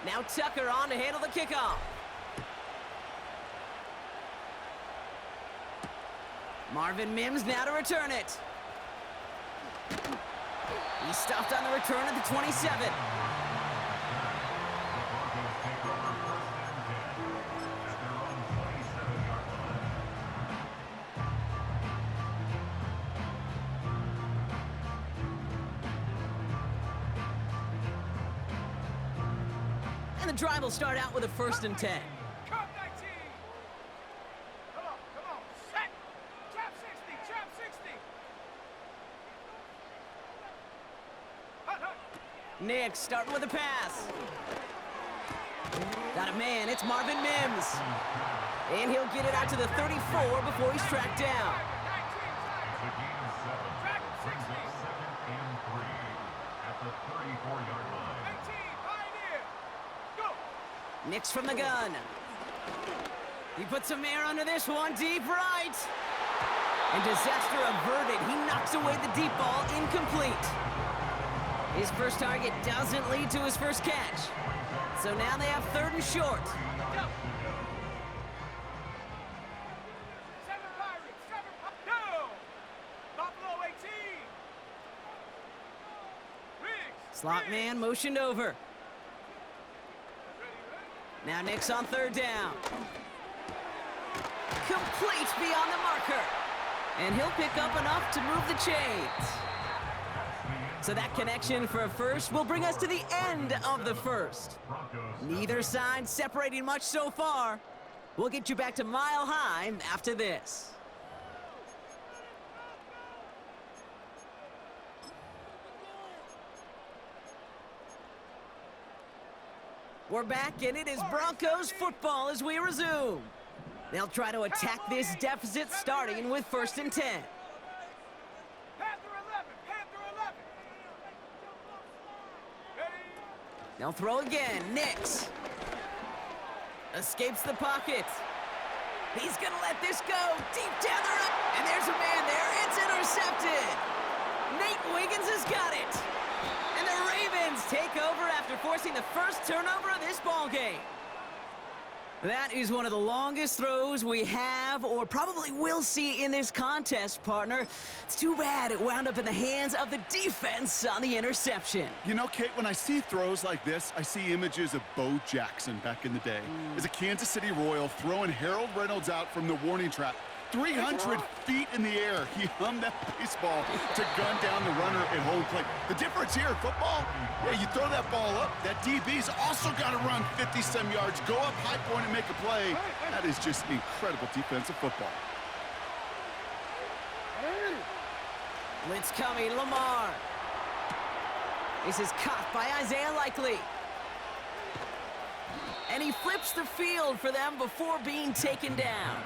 Now Tucker on to handle the kickoff. Marvin Mims now to return it. He stopped on the return at the 27. And the drive will start out with a 1st and 10. Nick starting with a pass. Got a man, it's Marvin Mims. And he'll get it out to the 34 before he's tracked down. Nick's from the gun. He puts some air under this one, deep right. And disaster averted. He knocks away the deep ball, incomplete. His first target doesn't lead to his first catch. So now they have 3rd and short. Slot man motioned over. Now Nick's on 3rd down. Complete beyond the marker. And he'll pick up enough to move the chains. So that connection for a first will bring us to the end of the first. Neither side separating much so far. We'll get you back to Mile High after this. We're back, and it is Broncos football as we resume. They'll try to attack this deficit starting with 1st and 10. They'll throw again. Nix escapes the pocket. He's going to let this go deep down the road. And there's a man there. It's intercepted. Nate Wiggins has got it. And the Ravens take over after forcing the first turnover of this ball game. That is one of the longest throws we have or probably will see in this contest, partner. It's too bad it wound up in the hands of the defense on the interception. You know, Kate, when I see throws like this, I see images of Bo Jackson back in the day. As a Kansas City Royal throwing Harold Reynolds out from the warning trap. 300 feet in the air, he hummed that baseball to gun down the runner at home plate. The difference here in football, yeah, you throw that ball up, that DB's also got to run 50-some yards, go up high point and make a play. That is just incredible defensive football. Blitz coming, Lamar. This is caught by Isaiah Likely. And he flips the field for them before being taken down.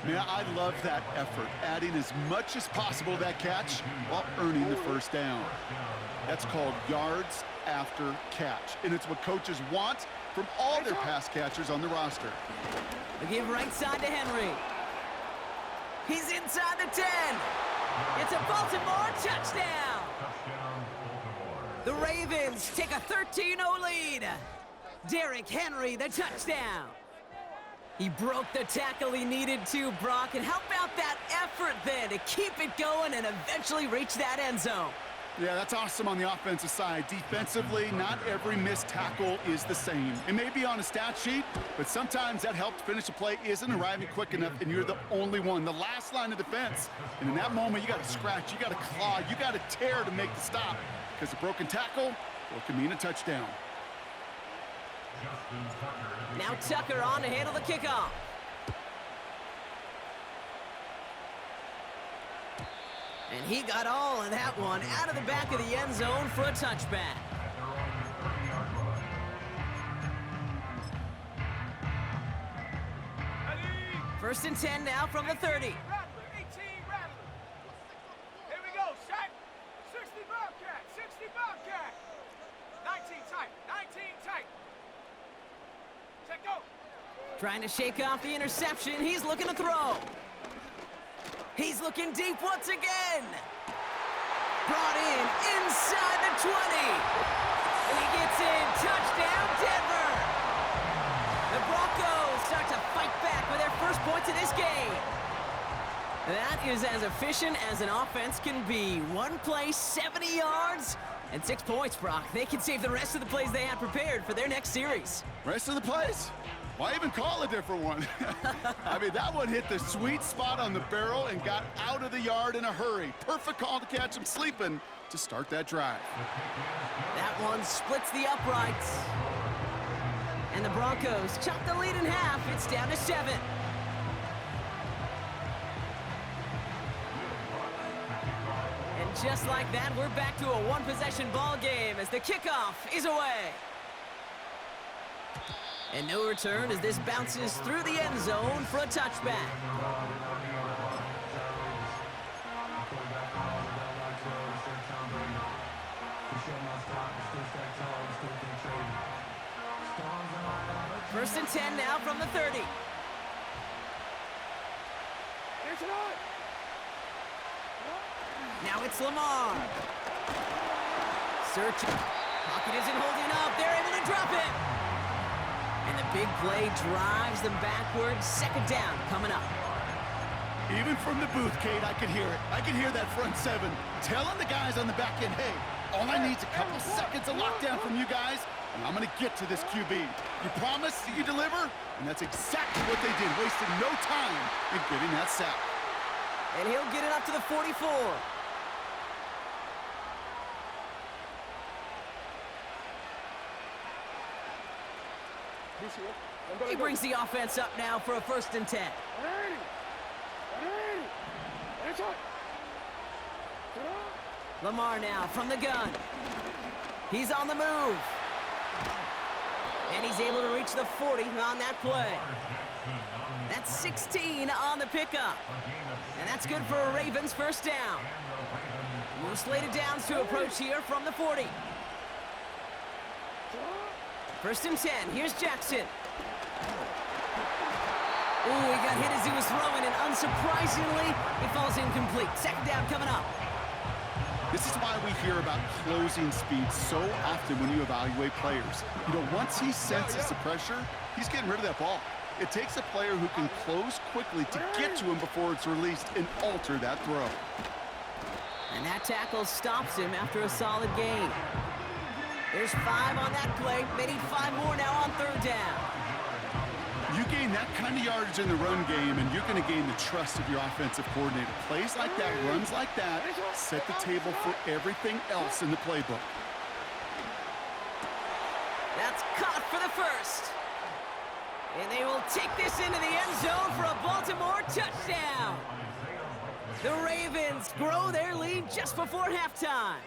Man, I love that effort, adding as much as possible to that catch while earning the first down. That's called yards after catch, and it's what coaches want from all their pass catchers on the roster. They give right side to Henry. He's inside the 10. It's a Baltimore touchdown. The Ravens take a 13-0 lead. Derrick Henry, the touchdown. He broke the tackle he needed to, Brock, and how about that effort then to keep it going and eventually reach that end zone? Yeah, that's awesome on the offensive side. Defensively, not every missed tackle is the same. It may be on a stat sheet, but sometimes that help to finish a play isn't arriving quick enough, and you're the only one, the last line of defense. And in that moment, you got to scratch, you got to claw, you got to tear to make the stop, because a broken tackle, well, it can mean a touchdown. Now Tucker on to handle the kickoff. And he got all of that one out of the back of the end zone for a touchback. First and 10 now from the 30. Here we go, Shaq. 60 Bobcat, 60 Bobcat. 19 tight, 19 tight. Check go. Trying to shake off the interception. He's looking to throw. He's looking deep once again. Brought in inside the 20. He gets in. Touchdown, Denver. The Broncos start to fight back with their first points in this game. That is as efficient as an offense can be. One play, 70 yards, and 6 points, Brock. They can save the rest of the plays they had prepared for their next series. Rest of the plays? Why even call a different one? I mean, that one hit the sweet spot on the barrel and got out of the yard in a hurry. Perfect call to catch him sleeping to start that drive. That one splits the uprights. And the Broncos chop the lead in half. It's down to 7. And just like that, we're back to a one-possession ball game as the kickoff is away. And no return as this bounces through the end zone for a touchback. First and 10 now from the 30. Now it's Lamar. Searching. Pocket isn't holding up. They're able to drop it. And the big play drives them backwards. Second down coming up. Even from the booth, Kate, I could hear it. I could hear that front 7 telling the guys on the back end, hey, all I need is a couple seconds of lockdown from you guys, and I'm going to get to this QB. You promise that you deliver? And that's exactly what they did, wasting no time in getting that sack. And he'll get it up to the 44. He brings the offense up now for a first and 10. Lamar now from the gun. He's on the move. And he's able to reach the 40 on that play. That's 16 on the pickup. And that's good for a Ravens first down. New slated downs to approach here from the 40. First and 10. Here's Jackson. Ooh, he got hit as he was throwing, and unsurprisingly, he falls incomplete. Second down coming up. This is why we hear about closing speed so often when you evaluate players. You know, once he senses the pressure, he's getting rid of that ball. It takes a player who can close quickly to get to him before it's released and alter that throw. And that tackle stops him after a solid gain. There's 5 on that play. They need 5 more now on third down. You gain that kind of yardage in the run game, and you're going to gain the trust of your offensive coordinator. Plays like that, runs like that, set the table for everything else in the playbook. That's caught for the first. And they will take this into the end zone for a Baltimore touchdown. The Ravens grow their lead just before halftime.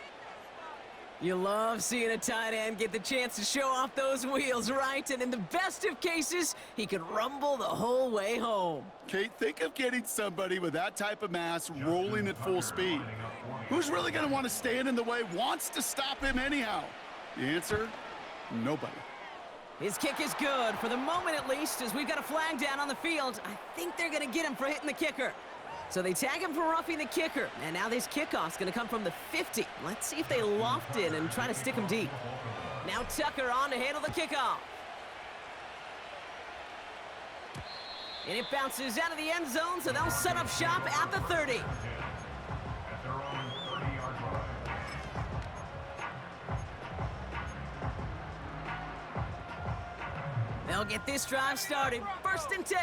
You love seeing a tight end get the chance to show off those wheels, right? And in the best of cases, he could rumble the whole way home. Kate, think of getting somebody with that type of mass rolling at full speed. Who's really going to want to stand in the way, wants to stop him anyhow? The answer, nobody. His kick is good, for the moment at least, as we've got a flag down on the field. I think they're going to get him for hitting the kicker. So they tag him for roughing the kicker. And now this kickoff's going to come from the 50. Let's see if they loft it and try to stick him deep. Now Tucker on to handle the kickoff. And it bounces out of the end zone, so they'll set up shop at the 30. They'll get this drive started. First and 10.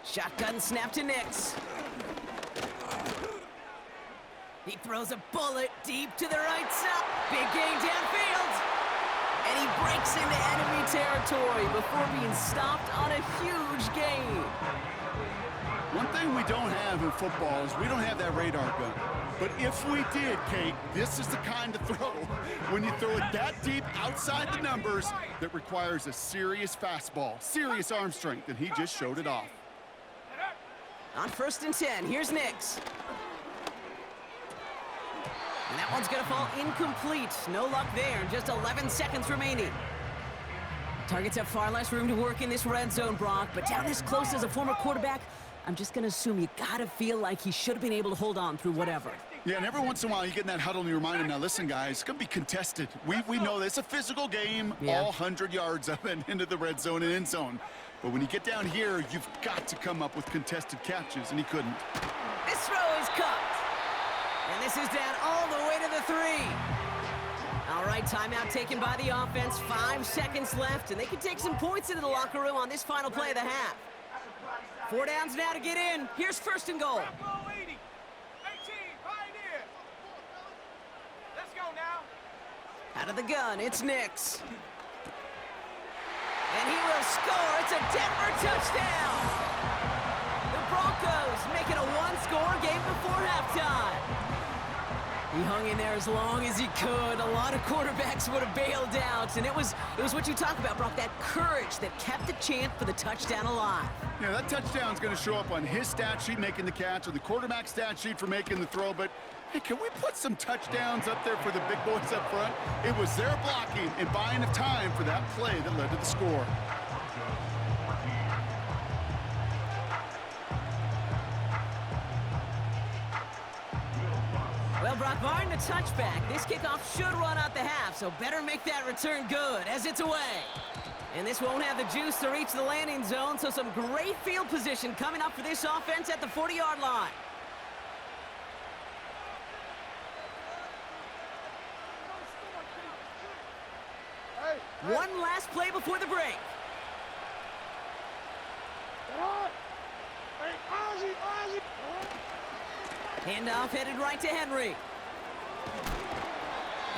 Shotgun snap to Nix. He throws a bullet deep to the right side. Big gain downfield. And he breaks into enemy territory before being stopped on a huge gain. One thing we don't have in football is we don't have that radar gun. But if we did, Kate, this is the kind of throw, when you throw it that deep outside the numbers, that requires a serious fastball, serious arm strength, and he just showed it off. On first and 10, here's Nix. And that one's going to fall incomplete. No luck there, just 11 seconds remaining. Targets have far less room to work in this red zone, Brock, but down this close as a former quarterback, I'm just going to assume you got to feel like he should have been able to hold on through whatever. Yeah, and every once in a while you get in that huddle and you remind him, now listen, guys, it's going to be contested. We know this. It's a physical game, all 100 yards up and into the red zone and end zone. But when you get down here, you've got to come up with contested catches, and he couldn't. This throw is caught. And this is down all the way to the 3. All right, timeout taken by the offense. 5 seconds left, and they can take some points into the locker room on this final play of the half. 4 downs now to get in. Here's first and goal. 80. 18, Pioneer. Let's go now. Out of the gun, it's Nix. And he will score. It's a Denver touchdown. The Broncos make it a one-score game before halftime. He hung in there as long as he could. A lot of quarterbacks would have bailed out, and it was what you talk about, Brock, that courage that kept the chant for the touchdown alive. Yeah, that touchdown's going to show up on his stat sheet making the catch or the quarterback stat sheet for making the throw, but hey, can we put some touchdowns up there for the big boys up front? It was their blocking and buying of time for that play that led to the score. Well, Brock, barring the touchback, this kickoff should run out the half, so better make that return good as it's away. And this won't have the juice to reach the landing zone, so some great field position coming up for this offense at the 40-yard line. One last play before the break. Handoff headed right to Henry.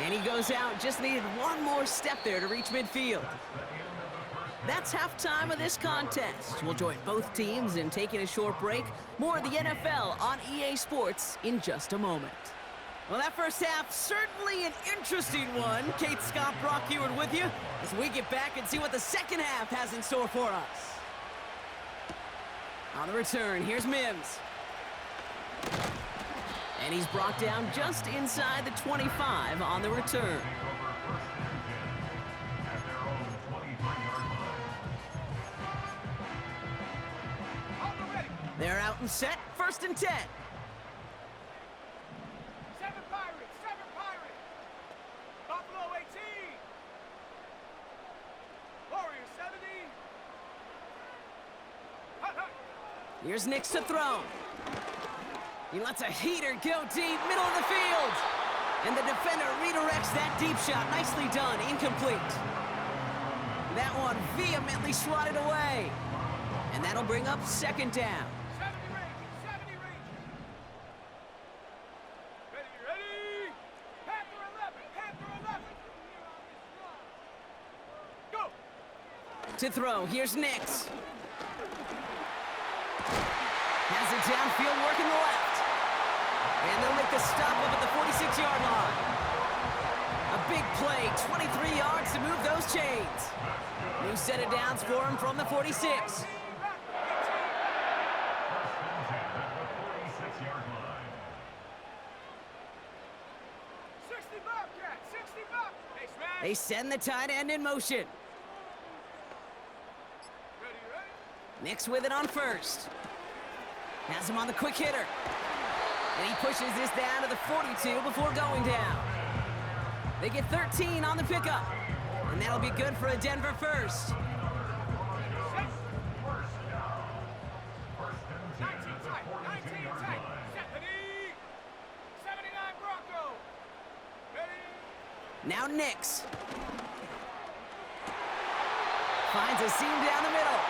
And he goes out. Just needed one more step there to reach midfield. That's halftime of this contest. We'll join both teams in taking a short break. More of the NFL on EA Sports in just a moment. Well, that first half, certainly an interesting one. Kate Scott, Brock Heward with you as we get back and see what the second half has in store for us. On the return, here's Mims. And he's brought down just inside the 25 on the return. They're out and set, 1st and 10. 7 Pirates, 7 Pirates. Buffalo 18. Warriors 70. Hut, hut. Here's Nix to throw. He lets a heater go deep, middle of the field. And the defender redirects that deep shot. Nicely done, incomplete. That one vehemently swatted away. And that'll bring up 2nd down. 70 range. Ready. Panther 11. Go. To throw, here's Nix. Has it downfield, working the left. And they'll make the stop up at the 46-yard line. A big play, 23 yards to move those chains. New set of downs for him from the 46. They send the tight end in motion. Nix with it on 1st. Has him on the quick hitter. And he pushes this down to the 42 before going down. They get 13 on the pickup. And that'll be good for a Denver 1st. 19 tight. 79 Bronco. Ready. Now Nix. Finds a seam down the middle.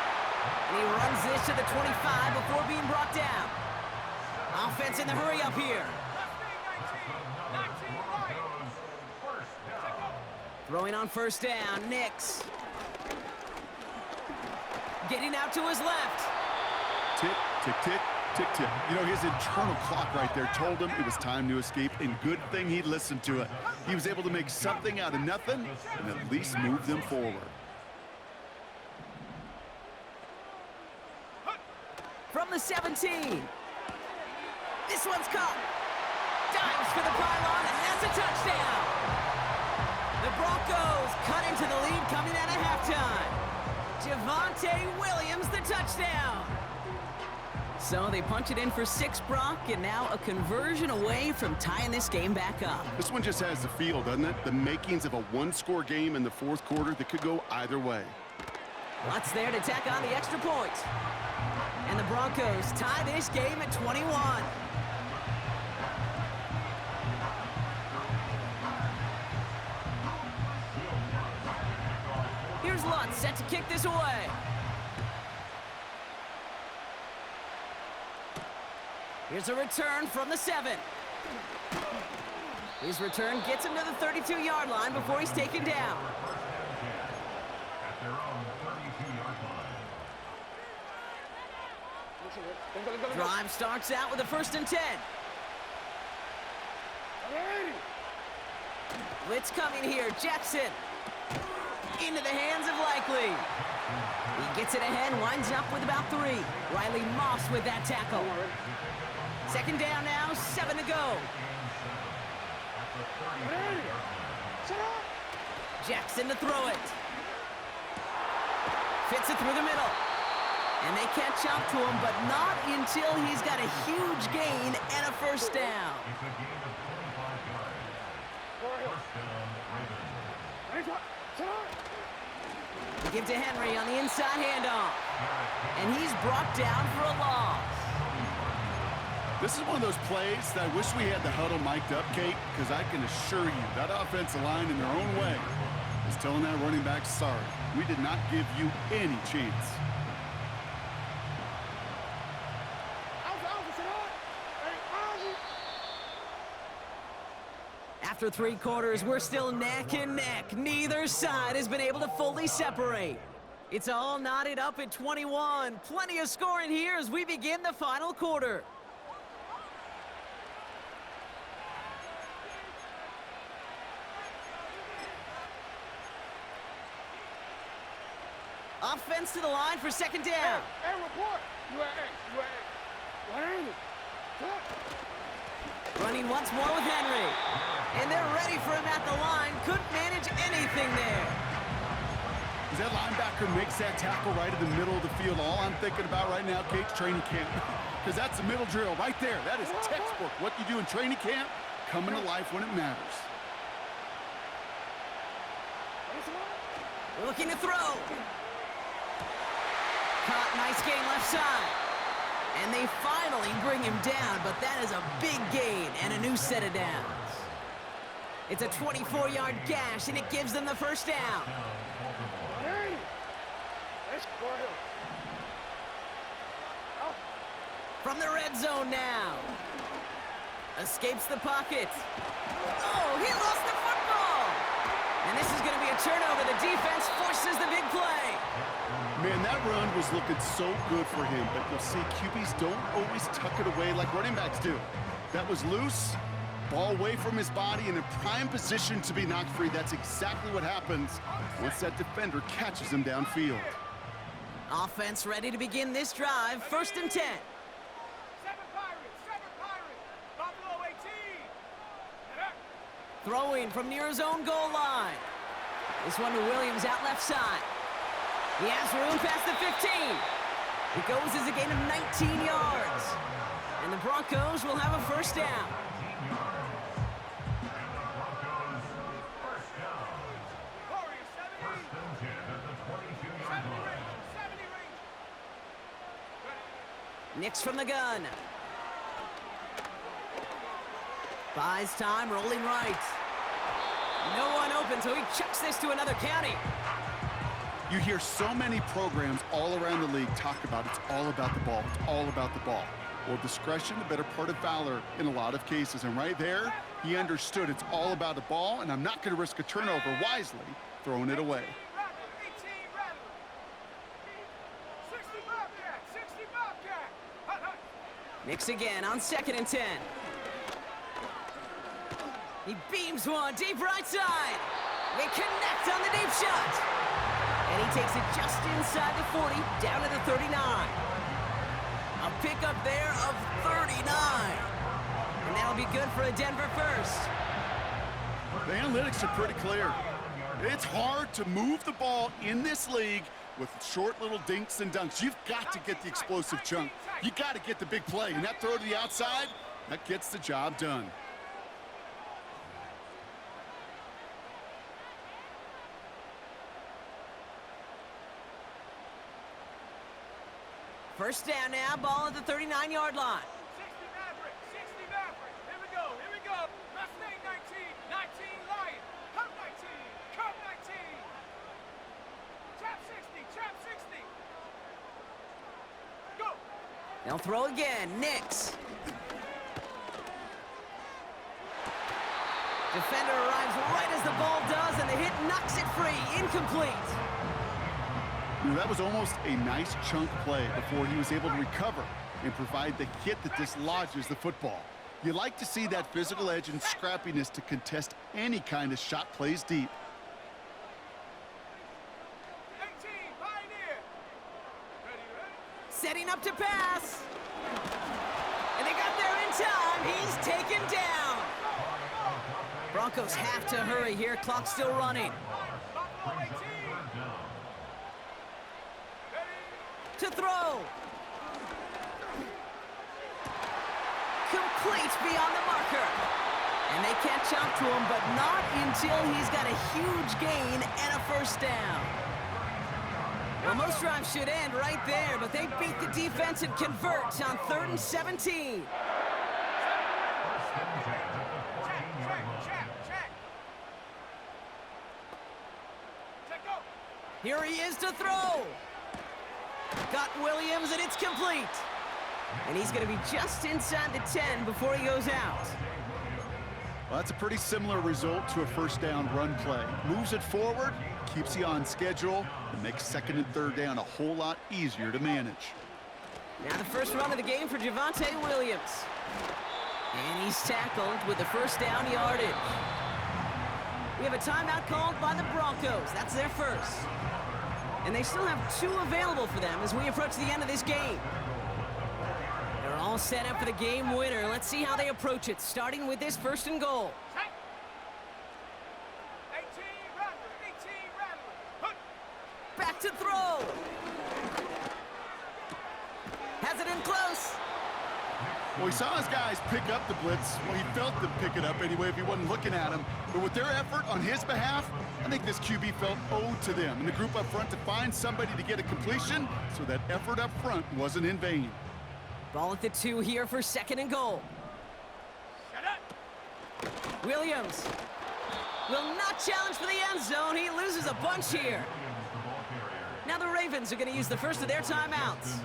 And he runs this to the 25 before being brought down. Offense in the hurry up here. 19 right. Throwing on 1st down, Nix. Getting out to his left. Tick, tick, tick, tick, tick. You know, his internal clock right there told him it was time to escape, and good thing he listened to it. He was able to make something out of nothing and at least move them forward. From the 17. This one's caught. Dives for the pylon, and that's a touchdown. The Broncos cut into the lead coming out of halftime. Javonte Williams the touchdown. So they punch it in for 6, Brock, and now a conversion away from tying this game back up. This one just has the feel, doesn't it? The makings of a one-score game in the fourth quarter that could go either way. Lutz there to tack on the extra point. And the Broncos tie this game at 21. Here's Lutz set to kick this away. Here's a return from the 7. His return gets him to the 32-yard line before he's taken down. Drive starts out with a 1st and 10. Blitz coming here. Jackson. Into the hands of Likely. He gets it ahead, winds up with about 3. Riley Moss with that tackle. 2nd down now, 7 to go. Jackson to throw it. Fits it through the middle. And they catch up to him, but not until he's got a huge gain and a 1st down. We give to Henry on the inside handoff. And he's brought down for a loss. This is one of those plays that I wish we had the huddle mic'd up, Kate, because I can assure you that offensive line in their own way is telling that running back, sorry, we did not give you any chance. After 3 quarters, we're still neck and neck. Neither side has been able to fully separate. It's all knotted up at 21. Plenty of scoring here as we begin the final quarter. Offense to the line for 2nd down. Hey, report. You Running once more with Henry. And they're ready for him at the line. Couldn't manage anything there. As that linebacker makes that tackle right in the middle of the field, all I'm thinking about right now, Kate's training camp. Because that's the middle drill right there. That is textbook. What you do in training camp, coming to life when it matters. Looking to throw. Caught, nice gain left side. And they finally bring him down, but that is a big gain and a new set of downs. It's a 24-yard gash, and it gives them the 1st down. From the red zone now. Escapes the pocket. Oh, he lost the football! And this is going to be a turnover. The defense forces the big play. Man, that run was looking so good for him, but you'll see QBs don't always tuck it away like running backs do. That was loose, ball away from his body, and in prime position to be knocked free. That's exactly what happens once that defender catches him downfield. Offense ready to begin this drive. 1st and 10. 7 Pirates, Buffalo 18. Throwing from near his own goal line. This one to Williams out left side. He has room past the 15. It goes as a gain of 19 yards. And the Broncos will have a 1st down. Nix from the gun. Buys time, rolling right. No one open, so he chucks this to another county. You hear so many programs all around the league talk about it's all about the ball. It's all about the ball. Well, discretion, the better part of valor in a lot of cases. And right there, he understood it's all about the ball, and I'm not going to risk a turnover wisely, throwing it away. 18 Rattler. 60 Bobcat, 60 Bobcat. Hut, hut. Nix again on 2nd and 10. He beams one deep right side. They connect on the deep shot. And he takes it just inside the 40, down to the 39. A pickup there of 39. And that'll be good for a Denver 1st. The analytics are pretty clear. It's hard to move the ball in this league with short little dinks and dunks. You've got to get the explosive chunk. You got to get the big play, and that throw to the outside, that gets the job done. First down now, ball at the 39-yard line. 60 Maverick, 60 Maverick. Here we go, here we go. Mustang 19, 19 Lion. Come 19, come 19. Trap 60, trap 60. Go. They'll throw again. Nix. Defender arrives right as the ball does, and the hit knocks it free. Incomplete. You know, that was almost a nice chunk play before he was able to recover and provide the hit that dislodges the football. You like to see that physical edge and scrappiness to contest any kind of shot plays deep. 18, Pioneer. Ready, ready? Setting up to pass. And they got there in time. He's taken down. Broncos have to hurry here. Clock still running. Buffalo 18. To throw. Complete beyond the marker. And they catch up to him, but not until he's got a huge gain and a first down. Well, most drives should end right there, but they beat the defense and convert on 3rd and 17. Here he is to throw. Got Williams, and it's complete. And he's going to be just inside the 10 before he goes out. Well, that's a pretty similar result to a first down run play. Moves it forward, keeps you on schedule, and makes 2nd and 3rd down a whole lot easier to manage. Now the first run of the game for Javonte Williams. And he's tackled with the first down yardage. We have a timeout called by the Broncos. That's their first. And they still have 2 available for them as we approach the end of this game. They're all set up for the game winner. Let's see how they approach it, starting with this 1st and goal. 18 Rattler. Back to throw. Has it in close. Well, he saw his guys pick up the blitz. Well, he felt them pick it up anyway if he wasn't looking at him. But with their effort on his behalf, I think this QB felt owed to them and the group up front to find somebody to get a completion, so that effort up front wasn't in vain. Ball at the 2 here for 2nd and goal. Shut up. Williams will not challenge for the end zone. He loses a bunch here. Now the Ravens are going to use the first of their timeouts.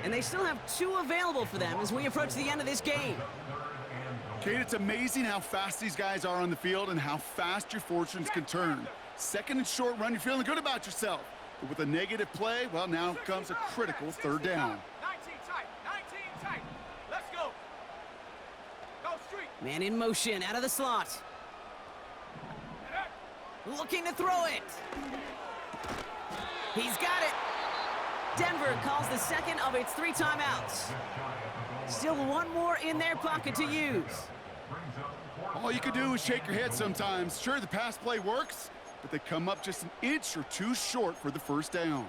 And they still have 2 available for them as we approach the end of this game. Kate, it's amazing how fast these guys are on the field and how fast your fortunes can turn. 2nd and short run, you're feeling good about yourself. But with a negative play, well, now comes a critical 3rd down. 19 tight. Let's go. Go street. Man in motion, out of the slot. Looking to throw it. He's got it. Denver calls the 2nd of its 3 timeouts. Still 1 more in their pocket to use. All you can do is shake your head sometimes. Sure, the pass play works, but they come up just an inch or 2 short for the first down.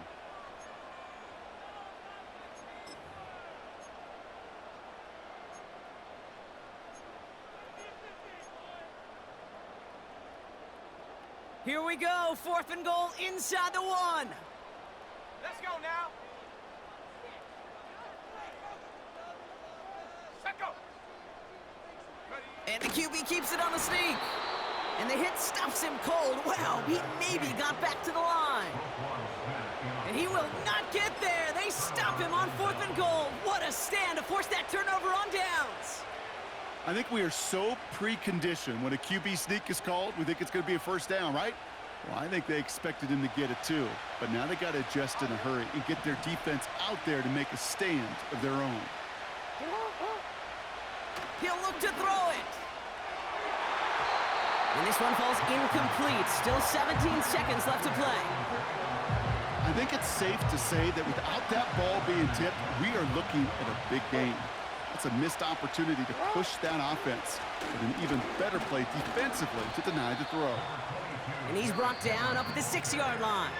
Here we go, 4th and goal inside the 1. Let's go now. Set go. Ready. And the QB keeps it on the sneak. And the hit stops him cold. Wow, he maybe got back to the line. And he will not get there. They stop him on 4th and goal. What a stand to force that turnover on downs. I think we are so preconditioned when a QB sneak is called, we think it's going to be a first down, right? Well, I think they expected him to get it too. But now they got to adjust in a hurry and get their defense out there to make a stand of their own. He'll look to throw it. And this one falls incomplete. Still 17 seconds left to play. I think it's safe to say that without that ball being tipped, we are looking at a big game. It's a missed opportunity to push that offense, but an even better play defensively to deny the throw. And he's brought down up at the 6-yard line.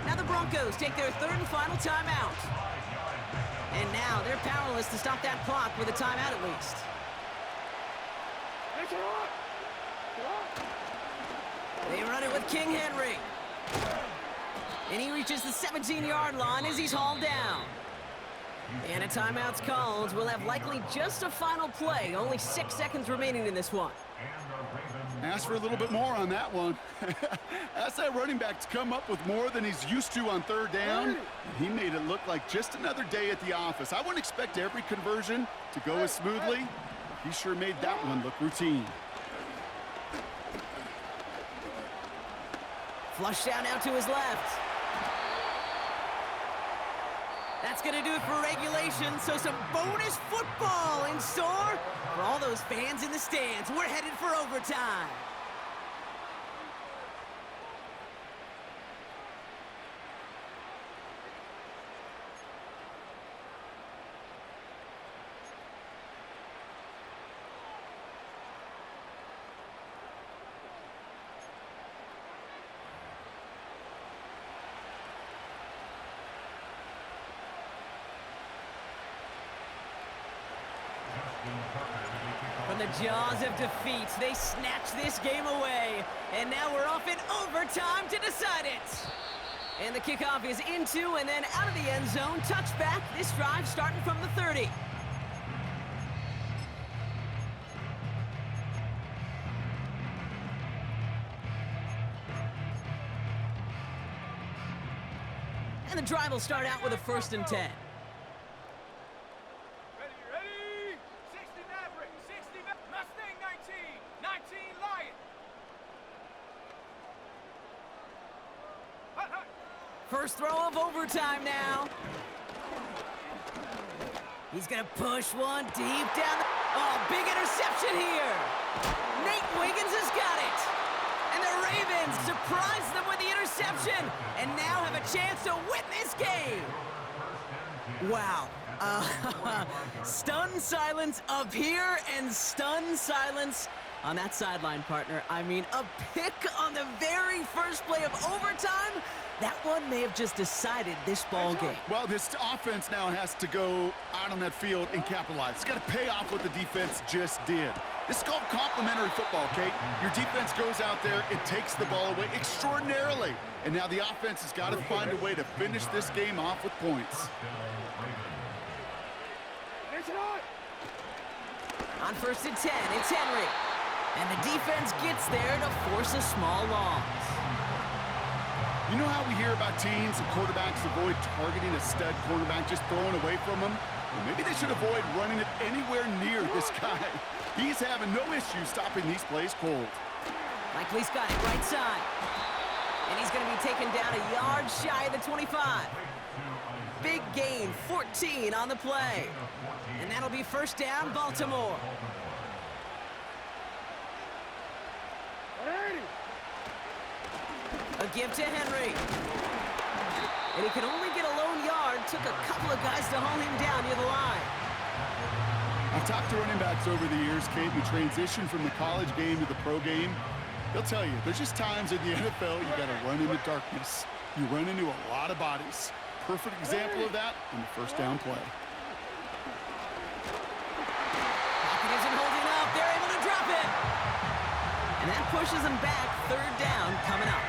Now the Broncos take their third and final timeout. And now they're powerless to stop that clock with a timeout at least. They run it with King Henry. And he reaches the 17-yard line as he's hauled down. And a timeout's called. We'll have likely just a final play. Only 6 seconds remaining in this one. Ask for a little bit more on that one. Ask that running back to come up with more than he's used to on third down. He made it look like just another day at the office. I wouldn't expect every conversion to go as smoothly. He sure made that one look routine. Flush down now to his left. That's going to do it for regulation, so some bonus football in store for all those fans in the stands. We're headed for overtime. From the jaws of defeat, they snatch this game away. And now we're off in overtime to decide it. And the kickoff is into and then out of the end zone. Touchback. This drive starting from the 30. And the drive will start out with a 1st and 10. First throw of overtime now. He's going to push one deep down. Oh, big interception here. Nate Wiggins has got it. And the Ravens surprise them with the interception and now have a chance to win this game. Wow. Stunned silence up here and stunned silence on that sideline, partner. I mean, a pick on the very first play of overtime. That one may have just decided this ball game. Well, this offense now has to go out on that field and capitalize. It's got to pay off what the defense just did. This is called complementary football, Kate. Your defense goes out there, it takes the ball away extraordinarily. And now the offense has got to find a way to finish this game off with points. On 1st and 10, it's Henry. And the defense gets there to force a small loss. You know how we hear about teams and quarterbacks avoid targeting a stud quarterback, just throwing away from him? Well, maybe they should avoid running it anywhere near this guy. He's having no issue stopping these plays cold. Likely's got it right side. And he's going to be taken down a yard shy of the 25. Big gain, 14 on the play. And that'll be 1st down, Baltimore. A give to Henry. And he could only get a lone yard. Took a couple of guys to haul him down near the line. I've talked to running backs over the years, Kate, who transition from the college game to the pro game. They'll tell you, there's just times in the NFL you got to run in the darkness. You run into a lot of bodies. Perfect example of that in the 1st down play. Pocket isn't holding up. They're able to drop it. And that pushes him back. 3rd down coming up.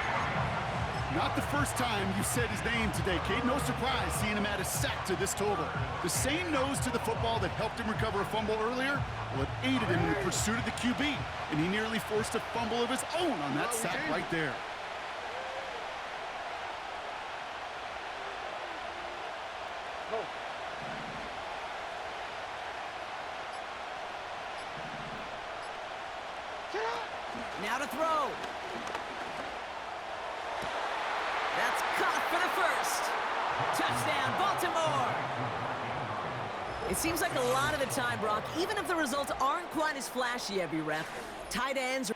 Not the first time you said his name today, Kate. No surprise seeing him add a sack to this total. The same nose to the football that helped him recover a fumble earlier, well, it aided him in the pursuit of the QB, and he nearly forced a fumble of his own on that sack right there. Now to throw. That's caught for the 1st. Touchdown, Baltimore. It seems like a lot of the time, Brock, even if the results aren't quite as flashy every rep, tight ends